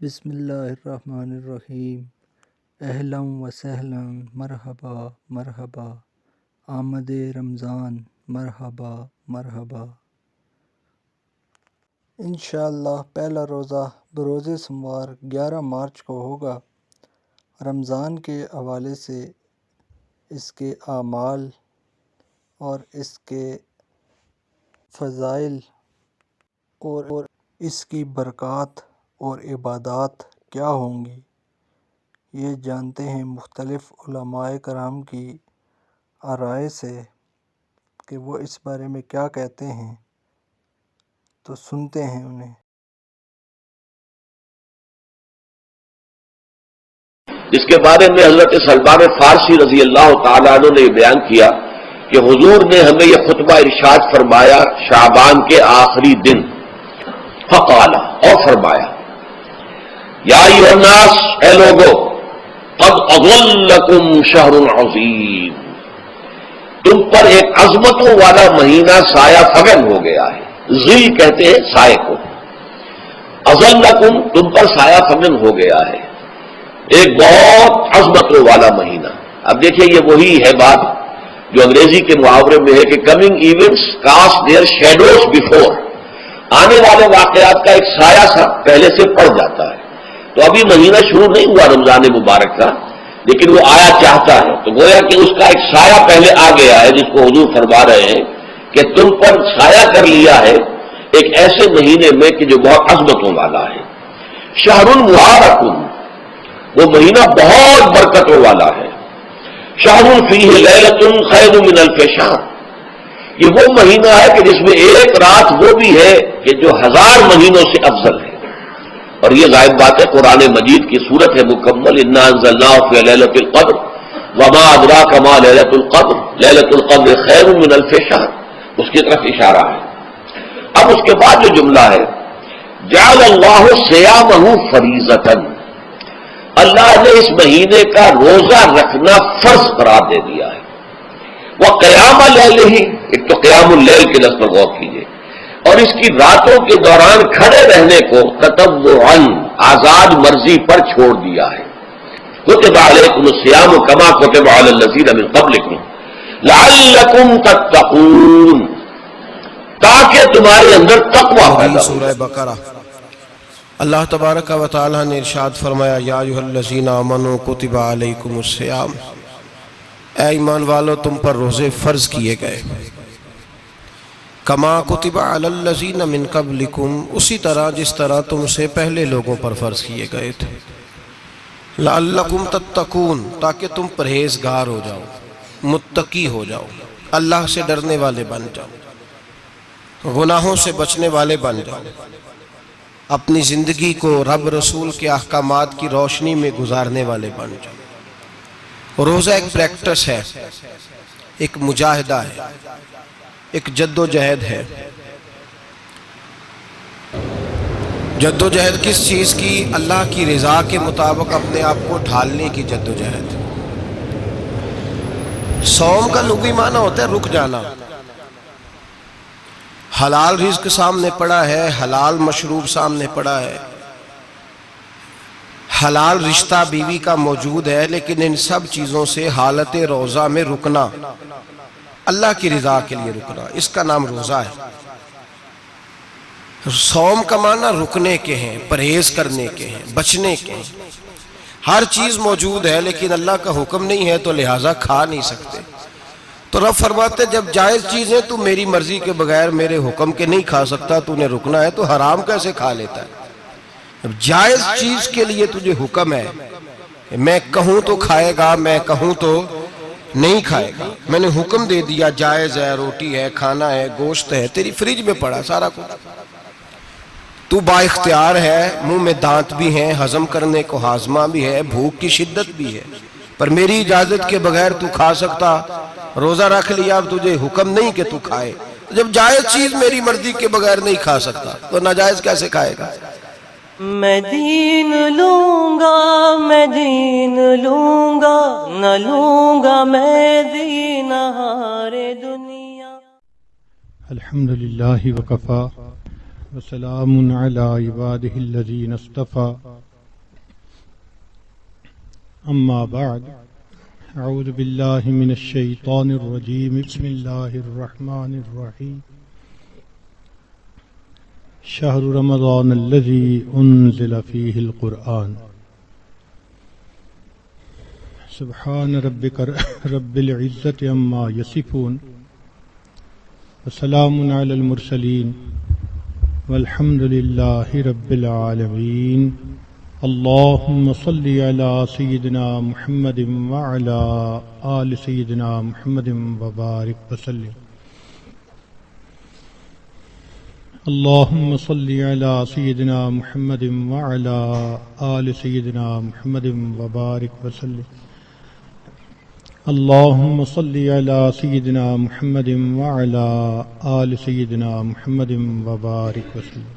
بسم اللہ الرحمن الرحیم۔ اہلا و سہلا مرحبا مرحبا، آمد رمضان مرحبا مرحبا۔ انشاءاللہ پہلا روزہ بروز سموار 11 مارچ کو ہوگا۔ رمضان کے حوالے سے اس کے اعمال اور اس کے فضائل اور اس کی برکات اور عبادات کیا ہوں گی، یہ جانتے ہیں مختلف علماء کرام کی آرائے سے کہ وہ اس بارے میں کیا کہتے ہیں، تو سنتے ہیں انہیں۔ جس کے بارے میں حضرت سلمان فارسی رضی اللہ تعالیٰ عنہ نے بیان کیا کہ حضور نے ہمیں یہ خطبہ ارشاد فرمایا شعبان کے آخری دن، فقال، اور فرمایا، یا ایھا الناس، اے لوگو، قد اظلکم شہر عظیم، تم پر ایک عظمتوں والا مہینہ سایہ فگن ہو گیا ہے۔ ذل کہتے ہیں سائے کو، اظلکم تم پر سایہ فگن ہو گیا ہے، ایک بہت عظمتوں والا مہینہ۔ اب دیکھیں یہ وہی ہے بات جو انگریزی کے محاورے میں ہے کہ coming events cast their shadows before, آنے والے واقعات کا ایک سایہ سا پہلے سے پڑ جاتا ہے۔ تو ابھی مہینہ شروع نہیں ہوا رمضان مبارک کا، لیکن وہ آیا چاہتا ہے، تو گویا کہ اس کا ایک سایہ پہلے آ گیا ہے، جس کو حضور فرما رہے ہیں کہ تم پر سایہ کر لیا ہے ایک ایسے مہینے میں کہ جو بہت عظمتوں والا ہے۔ شہر مبارک، وہ مہینہ بہت برکتوں والا ہے۔ شہر فیہ لیلۃ خیر من الف شہر، یہ وہ مہینہ ہے کہ جس میں ایک رات وہ بھی ہے کہ جو 1000 مہینوں سے افضل ہے۔ اور یہ ظاہر بات ہے قرآن مجید کی صورت ہے مکمل، انا انزلناہ فی لیلۃ القدر وما ادراک ما لیلۃ القدر لیلۃ القدر خیر من الف شہر، اس کی طرف اشارہ ہے۔ اب اس کے بعد جو جملہ ہے، جعل اللہ صیامہ فریضۃ، اللہ نے اس مہینے کا روزہ رکھنا فرض قرار دے دیا ہے۔ وہ قیام اللیل ہی، ایک تو قیام اللیل کے لفظ پر غور کیجیے، اور اس کی راتوں کے دوران کھڑے رہنے کو تطوعا، آزاد مرضی پر چھوڑ دیا ہے۔ کتب علیکم الصیام کما کتب علی الذین من قبلکم لعلکم تتقون، تاکہ تمہارے اندر تقوی پیدا ہو۔ سورہ بقرہ، اللہ تبارک و تعالی نے ارشاد فرمایا، یا ایھا الذین آمنوا کتب علیکم الصیام، اے ایمان والو تم پر روزے فرض کیے گئے، کما کتب علی الذین من قبلکم، اسی طرح جس طرح تم سے پہلے لوگوں پر فرض کیے گئے تھے، لعلکم تتقون، تاکہ تم پرہیزگار ہو جاؤ، متقی ہو جاؤ، اللہ سے ڈرنے والے بن جاؤ، گناہوں سے بچنے والے بن جاؤ، اپنی زندگی کو رب رسول کے احکامات کی روشنی میں گزارنے والے بن جاؤ۔ روزہ ایک پریکٹس ہے، ایک مجاہدہ ہے، ایک جد و جہد ہے۔ جد و جہد کس چیز کی؟ اللہ کی رضا کے مطابق اپنے آپ کو ڈھالنے کی جد و جہد۔ صوم کا لغوی معنی ہوتا ہے رک جانا۔ حلال رزق سامنے پڑا ہے، حلال مشروب سامنے پڑا ہے، حلال رشتہ بیوی کا موجود ہے، لیکن ان سب چیزوں سے حالت روزہ میں رکنا، اللہ کی رضا کے لیے رکنا، اس کا نام روزہ ہے۔ صوم کا معنی رکنے کے ہیں، پرہیز کرنے کے ہیں، بچنے کے ہیں۔ ہر چیز موجود ہے لیکن اللہ کا حکم نہیں ہے تو لہٰذا کھا نہیں سکتے۔ تو رب فرماتے جب جائز چیزیں تو میری مرضی کے بغیر میرے حکم کے نہیں کھا سکتا، تو نے رکنا ہے تو حرام کیسے کھا لیتا ہے؟ اب جائز چیز کے لیے تجھے حکم ہے، میں کہوں تو کھائے گا، میں کہوں تو نہیں کھائے گا۔ میں نے حکم دے دیا، جائز ہے، روٹی ہے، کھانا ہے، گوشت ہے، تیری فریج میں پڑا سارا کچھ، تو با اختیار ہے، منہ میں دانت بھی ہیں، ہضم کرنے کو ہاضمہ بھی ہے، بھوک کی شدت بھی ہے، پر میری اجازت کے بغیر تو کھا سکتا۔ روزہ رکھ لیا، اب تجھے حکم نہیں کہ تو کھائے۔ جب جائز چیز میری مرضی کے بغیر نہیں کھا سکتا تو ناجائز کیسے کھائے گا؟ میں دین لوں گا، میں دین لوں گا، نہ لوں گا میں دین ہار دنیا۔ الحمدللہ وکفی وسلام علی عبادہ الذین اصطفی أما بعد أعوذ بالله من الشيطان الرجيم بسم الله الرحمن الرحيم شهر رمضان الذي أنزل فيه القرآن سبحان ربك رب العزة عما يصفون وسلام على المرسلين والحمد لله رب العالمين اللهم صل على سيدنا محمد وعلى آل سيدنا محمد وبارك وسلم اللهم صل على سيدنا محمد وعلى آل سيدنا محمد وبارك وسلم اللهم صل على سيدنا محمد وعلى آل سيدنا محمد وبارك وسلم۔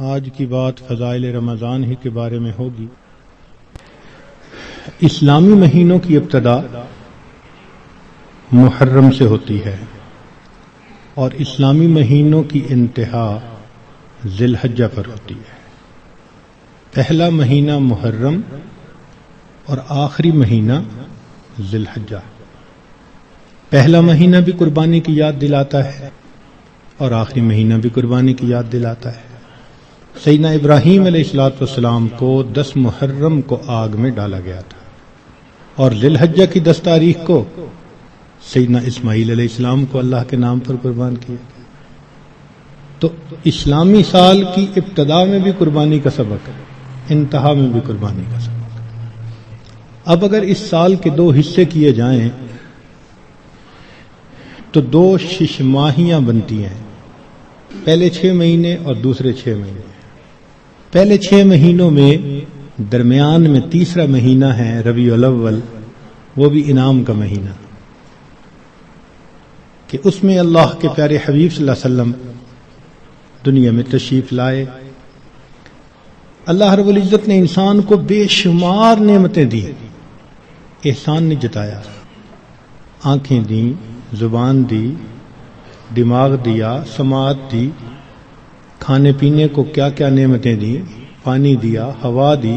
آج کی بات فضائل رمضان ہی کے بارے میں ہوگی۔ اسلامی مہینوں کی ابتدا محرم سے ہوتی ہے اور اسلامی مہینوں کی انتہا ذی الحجہ پر ہوتی ہے۔ پہلا مہینہ محرم اور آخری مہینہ ذی الحجہ۔ پہلا مہینہ بھی قربانی کی یاد دلاتا ہے اور آخری مہینہ بھی قربانی کی یاد دلاتا ہے۔ سیدنا ابراہیم علیہ السلام کو 10 محرم کو آگ میں ڈالا گیا تھا اور ذی الحجہ کی 10 تاریخ کو سیدنا اسماعیل علیہ السلام کو اللہ کے نام پر قربان کیا گیا۔ تو اسلامی سال کی ابتدا میں بھی قربانی کا سبق ہے، انتہا میں بھی قربانی کا سبق ہے۔ اب اگر اس سال کے 2 حصے کیے جائیں تو 2 شش ماہیاں بنتی ہیں، پہلے 6 مہینے اور دوسرے 6 مہینے۔ پہلے 6 مہینوں میں درمیان میں تیسرا مہینہ ہے ربیع الاول، وہ بھی انعام کا مہینہ، کہ اس میں اللہ کے پیارے حبیب صلی اللہ علیہ وسلم دنیا میں تشریف لائے۔ اللہ رب العزت نے انسان کو بے شمار نعمتیں دی، احسان نے جتایا، آنکھیں دیں، زبان دی، دماغ دیا، سماعت دی، کھانے پینے کو کیا کیا نعمتیں دی، پانی دیا، ہوا دی،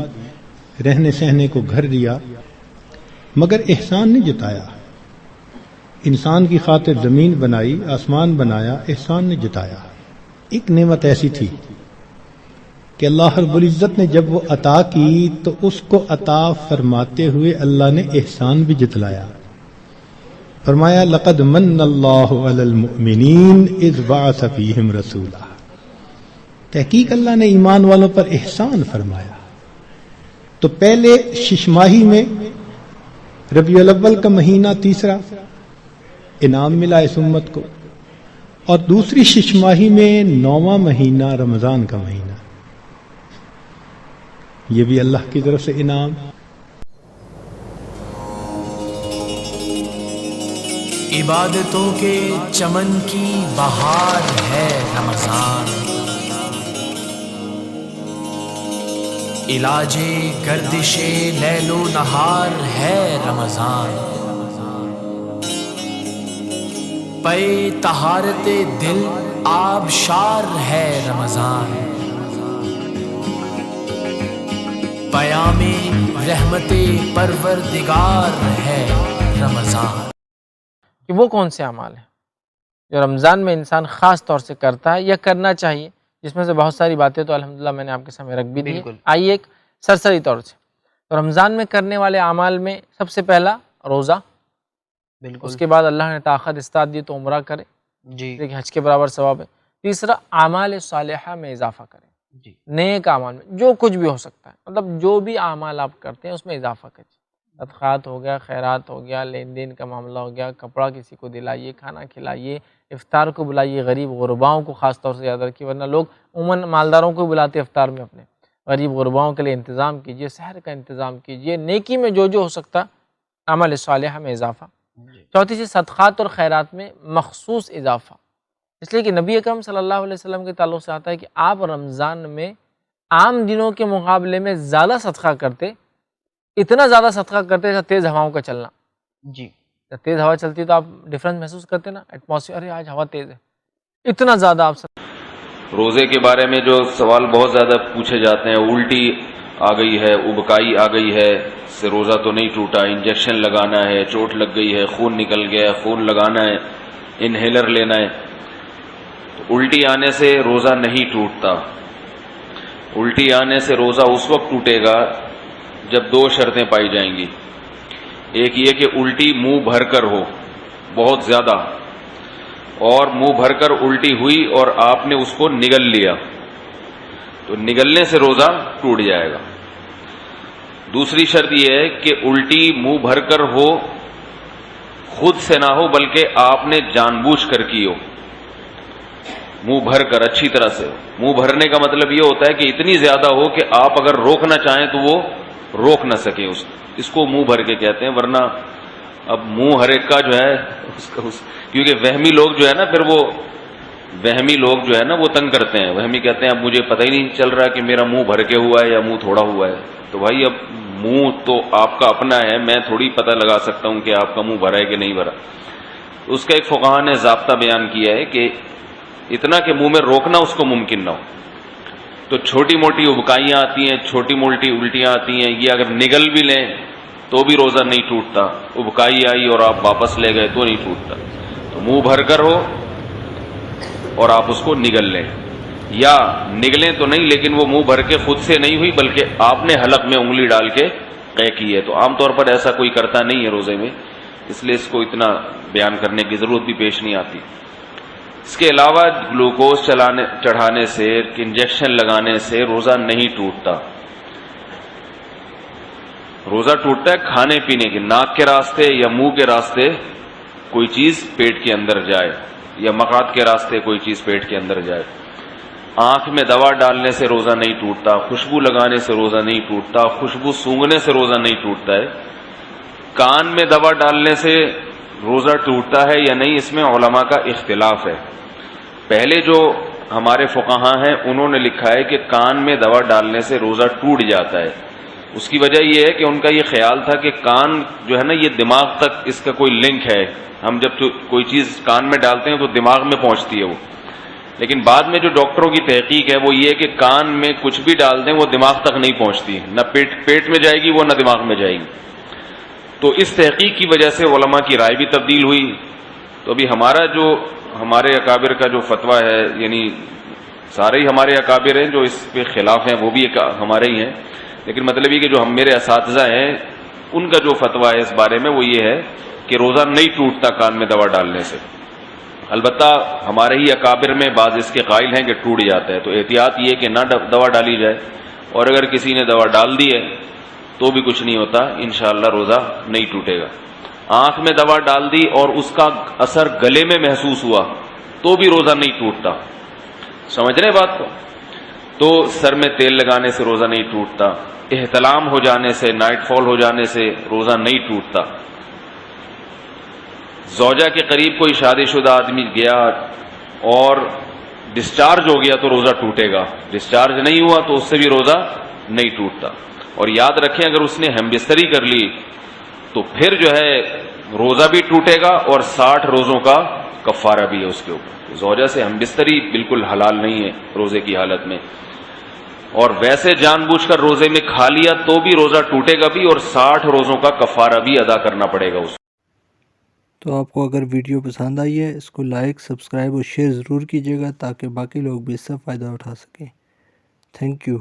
رہنے سہنے کو گھر دیا، مگر احسان نے جتایا۔ انسان کی خاطر زمین بنائی، آسمان بنایا، احسان نے جتایا۔ ایک نعمت ایسی تھی کہ اللہ رب العزت نے جب وہ عطا کی تو اس کو عطا فرماتے ہوئے اللہ نے احسان بھی جتلایا۔ فرمایا لقد من اللہ علی المؤمنین اذ بعث فیہم رسولا، تحقیق اللہ نے ایمان والوں پر احسان فرمایا۔ تو پہلے 6 ماہی میں ربیع الاول کا مہینہ تیسرا انعام ملا اس امت کو، اور دوسری 6 ماہی میں 9واں مہینہ رمضان کا مہینہ، یہ بھی اللہ کی طرف سے انعام۔ عبادتوں کے چمن کی بہار ہے رمضان، علاج گردش لیل و نہار ہے رمضان، پے طہارت دل آبشار ہے رمضان، پیام رحمت پروردگار ہے رمضان۔ کہ وہ کون سے اعمال ہیں جو رمضان میں انسان خاص طور سے کرتا ہے یا کرنا چاہیے، جس میں سے بہت ساری باتیں تو الحمدللہ میں نے آپ کے سامنے رکھ بھی دی۔ آئیے ایک سرسری طور سے تو رمضان میں کرنے والے اعمال میں سب سے پہلا روزہ، اس کے بعد اللہ نے طاقت استاد دی تو عمرہ کرے، دیکھیں حج کے برابر ثواب ہے۔ تیسرا اعمال صالحہ میں اضافہ کریں، نیک اعمال میں جو کچھ بھی ہو سکتا ہے، مطلب جو بھی اعمال آپ کرتے ہیں اس میں اضافہ کریے، صدقات ہو گیا، خیرات ہو گیا، لین دین کا معاملہ ہو گیا، کپڑا کسی کو دلائیے، کھانا کھلائیے، افطار کو بلائیے، غریب غرباؤں کو خاص طور سے یاد رکھیے، ورنہ لوگ عموماً مالداروں کو بلاتے افطار میں، اپنے غریب غرباؤں کے لیے انتظام کیجیے، سحر کا انتظام کیجیے، نیکی میں جو جو ہو سکتا عمل صالحہ میں اضافہ۔ چوتھی چیز صدقات اور خیرات میں مخصوص اضافہ، اس لیے کہ نبی اکرم صلی اللہ علیہ وسلم کے تعلق سے آتا ہے کہ آپ رمضان میں عام دنوں کے مقابلے میں زیادہ صدقہ کرتے، اتنا زیادہ صدقہ کرتے جیسا تیز ہواؤں کا چلنا۔ جب تیز ہوا چلتی ہے تو آپ ڈفرنس محسوس کرتے نا، ایٹماسفیئر، ارے آج ہوا تیز ہے، اتنا زیادہ آپ روزے کے بارے میں جو سوال بہت زیادہ پوچھے جاتے ہیں، الٹی آ گئی ہے، ابکائی آ گئی ہے، اس سے روزہ تو نہیں ٹوٹا، انجیکشن لگانا ہے، چوٹ لگ گئی ہے، خون نکل گیا ہے، خون لگانا ہے، انہیلر لینا ہے، تو الٹی آنے سے روزہ نہیں ٹوٹتا۔ الٹی آنے سے روزہ اس وقت ٹوٹے گا جب دو شرطیں پائی جائیں گی۔ ایک یہ کہ الٹی منہ بھر کر ہو، بہت زیادہ، اور منہ بھر کر الٹی ہوئی اور آپ نے اس کو نگل لیا، تو نگلنے سے روزہ ٹوٹ جائے گا۔ دوسری شرط یہ ہے کہ الٹی منہ بھر کر ہو، خود سے نہ ہو بلکہ آپ نے جان بوجھ کر کی ہو، منہ بھر کر اچھی طرح سے۔ منہ بھرنے کا مطلب یہ ہوتا ہے کہ اتنی زیادہ ہو کہ آپ اگر روکنا چاہیں تو وہ روک نہ سکیں، اس کو منہ بھر کے کہتے ہیں۔ ورنہ اب منہ ہر ایک کا جو ہے کیونکہ وہمی لوگ جو ہے نا، پھر وہ وہمی لوگ جو ہے نا وہ تنگ کرتے ہیں۔ وہمی کہتے ہیں اب مجھے پتہ ہی نہیں چل رہا کہ میرا منہ بھر کے ہوا ہے یا منہ تھوڑا ہوا ہے۔ تو بھائی اب منہ تو آپ کا اپنا ہے، میں تھوڑی پتہ لگا سکتا ہوں کہ آپ کا منہ بھرا ہے کہ نہیں بھرا۔ اس کا ایک فقہا نے ضابطہ بیان کیا ہے کہ اتنا کہ منہ میں روکنا اس کو ممکن نہ ہو۔ تو چھوٹی موٹی ابکائیاں آتی ہیں، چھوٹی موٹی الٹیاں آتی ہیں، یہ اگر نگل بھی لیں تو بھی روزہ نہیں ٹوٹتا۔ ابکائی آئی اور آپ واپس لے گئے تو نہیں ٹوٹتا۔ تو منہ بھر کر ہو اور آپ اس کو نگل لیں، یا نگلیں تو نہیں لیکن وہ منہ بھر کے خود سے نہیں ہوئی بلکہ آپ نے حلق میں انگلی ڈال کے قے کی ہے۔ تو عام طور پر ایسا کوئی کرتا نہیں ہے روزے میں، اس لیے اس کو اتنا بیان کرنے کی ضرورت بھی پیش نہیں آتی۔ اس کے علاوہ گلوکوز چڑھانے سے، انجیکشن لگانے سے روزہ نہیں ٹوٹتا۔ روزہ ٹوٹتا ہے کھانے پینے کے، ناک کے راستے یا منہ کے راستے کوئی چیز پیٹ کے اندر جائے، یا مقعد کے راستے کوئی چیز پیٹ کے اندر جائے۔ آنکھ میں دوا ڈالنے سے روزہ نہیں ٹوٹتا، خوشبو لگانے سے روزہ نہیں ٹوٹتا، خوشبو سونگھنے سے روزہ نہیں ٹوٹتا ہے۔ کان میں دوا ڈالنے سے روزہ ٹوٹتا ہے یا نہیں، اس میں علماء کا اختلاف ہے۔ پہلے جو ہمارے فقہاء ہیں انہوں نے لکھا ہے کہ کان میں دوا ڈالنے سے روزہ ٹوٹ جاتا ہے۔ اس کی وجہ یہ ہے کہ ان کا یہ خیال تھا کہ کان جو ہے نا یہ دماغ تک اس کا کوئی لنک ہے، ہم جب کوئی چیز کان میں ڈالتے ہیں تو دماغ میں پہنچتی ہے وہ، لیکن بعد میں جو ڈاکٹروں کی تحقیق ہے وہ یہ ہے کہ کان میں کچھ بھی ڈال دیں وہ دماغ تک نہیں پہنچتی، نہ پیٹ میں جائے گی وہ، نہ دماغ میں جائے گی۔ تو اس تحقیق کی وجہ سے علماء کی رائے بھی تبدیل ہوئی۔ تو ابھی ہمارے اکابر کا جو فتویٰ ہے، یعنی سارے ہی ہمارے اکابر ہیں جو اس پہ خلاف ہیں وہ بھی ہمارے ہی ہیں، لیکن مطلب یہ کہ جو میرے اساتذہ ہیں ان کا جو فتویٰ ہے اس بارے میں وہ یہ ہے کہ روزہ نہیں ٹوٹتا کان میں دوا ڈالنے سے۔ البتہ ہمارے ہی اکابر میں بعض اس کے قائل ہیں کہ ٹوٹ جاتا ہے، تو احتیاط یہ کہ نہ دوا ڈالی جائے، اور اگر کسی نے دوا ڈال دی ہے تو بھی کچھ نہیں ہوتا، انشاءاللہ روزہ نہیں ٹوٹے گا۔ آنکھ میں دوا ڈال دی اور اس کا اثر گلے میں محسوس ہوا تو بھی روزہ نہیں ٹوٹتا، سمجھ رہے بات کو؟ تو سر میں تیل لگانے سے روزہ نہیں ٹوٹتا، احتلام ہو جانے سے، نائٹ فال ہو جانے سے روزہ نہیں ٹوٹتا۔ زوجہ کے قریب کوئی شادی شدہ آدمی گیا اور ڈسچارج ہو گیا تو روزہ ٹوٹے گا، ڈسچارج نہیں ہوا تو اس سے بھی روزہ نہیں ٹوٹتا۔ اور یاد رکھیں اگر اس نے ہم بستری کر لی تو پھر جو ہے روزہ بھی ٹوٹے گا اور 60 روزوں کا کفارہ بھی ہے اس کے اوپر۔ زوجہ سے ہم بستری بالکل حلال نہیں ہے روزے کی حالت میں، اور ویسے جان بوجھ کر روزے میں کھا لیا تو بھی روزہ ٹوٹے گا بھی، اور 60 روزوں کا کفارہ بھی ادا کرنا پڑے گا اس کو۔ تو آپ کو اگر ویڈیو پسند آئی ہے اس کو لائک، سبسکرائب اور شیئر ضرور کیجیے گا تاکہ باقی لوگ بھی اس سے فائدہ اٹھا سکیں۔ Thank you.